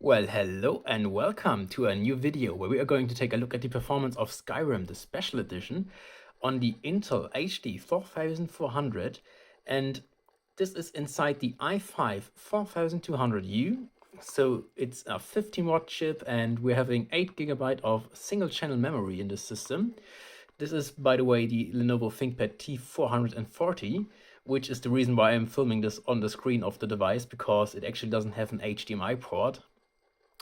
Well, hello and welcome to a new video where we are going to take a look at the performance of Skyrim, the special edition, on the Intel HD 4400, and this is inside the i5 4200U. So it's a 15-watt chip and we're having 8 GB of single-channel memory in this system. This is, by the way, the Lenovo Thinkpad T440, which is the reason why I'm filming this on the screen of the device, because it actually doesn't have an HDMI port.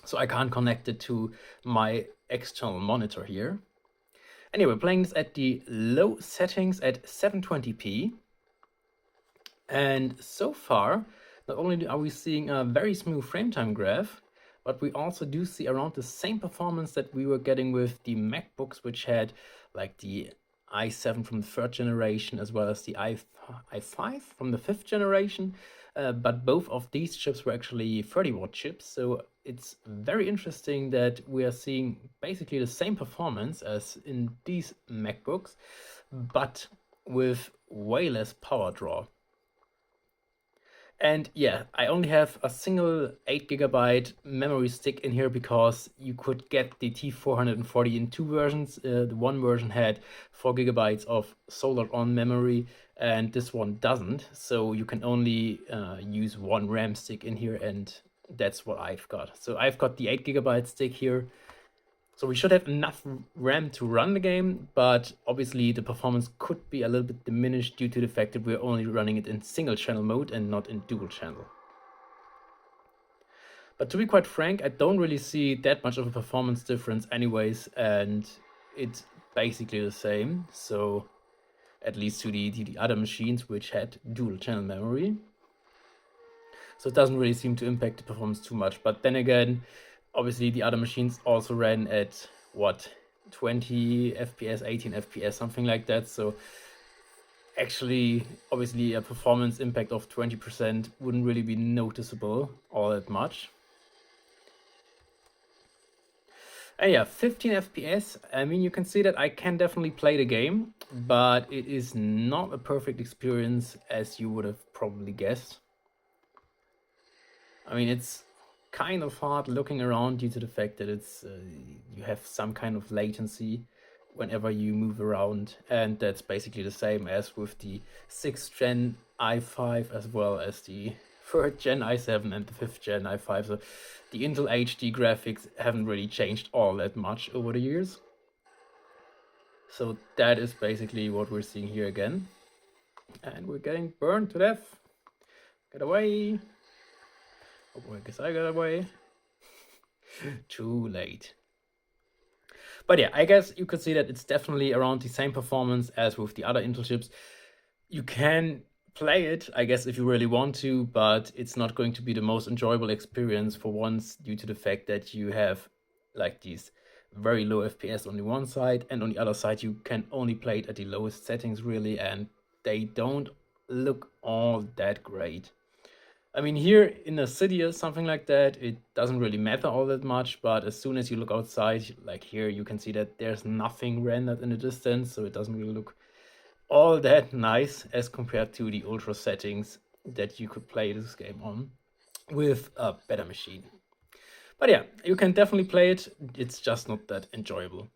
So I can't connect it to my external monitor here. Anyway, playing this at the low settings at 720p. And so far, not only are we seeing a very smooth frame time graph, but we also do see around the same performance that we were getting with the MacBooks, which had like the i7 from the 3rd generation, as well as the i5 from the 5th generation. But both of these chips were actually 30-watt chips. So it's very interesting that we are seeing basically the same performance as in these MacBooks, but with way less power draw. And yeah, I only have a single 8 GB memory stick in here because you could get the T440 in two versions. The one version had 4 GB of soldered on memory and this one doesn't. So you can only use one RAM stick in here, and that's what I've got. So I've got the 8 GB stick here. So we should have enough RAM to run the game, but obviously the performance could be a little bit diminished due to the fact that we're only running it in single channel mode and not in dual channel. But to be quite frank, I don't really see that much of a performance difference anyways, and it's basically the same. So at least to the other machines which had dual channel memory. So it doesn't really seem to impact the performance too much. But then again, obviously the other machines also ran at what, 20 FPS, 18 FPS, something like that. So actually, obviously a performance impact of 20% wouldn't really be noticeable all that much. And yeah, 15 FPS. I mean, you can see that I can definitely play the game, but it is not a perfect experience as you would have probably guessed. I mean, it's kind of hard looking around due to the fact that it's you have some kind of latency whenever you move around, and that's basically the same as with the 6th gen i5 as well as the 3rd gen i7 and the 5th gen i5. So the Intel HD graphics haven't really changed all that much over the years. So that is basically what we're seeing here again. And we're getting burned to death. Get away. Oh, I guess I got away. Too late. But yeah, I guess you could see that it's definitely around the same performance as with the other Intel chips. You can play it, I guess, if you really want to, but it's not going to be the most enjoyable experience for once, due to the fact that you have like these very low FPS on the one side, and on the other side you can only play it at the lowest settings really, and they don't look all that great. I mean, here in a city or something like that, it doesn't really matter all that much, but as soon as you look outside, like here, you can see that there's nothing rendered in the distance, so it doesn't really look all that nice as compared to the ultra settings that you could play this game on with a better machine. But yeah, you can definitely play it, it's just not that enjoyable.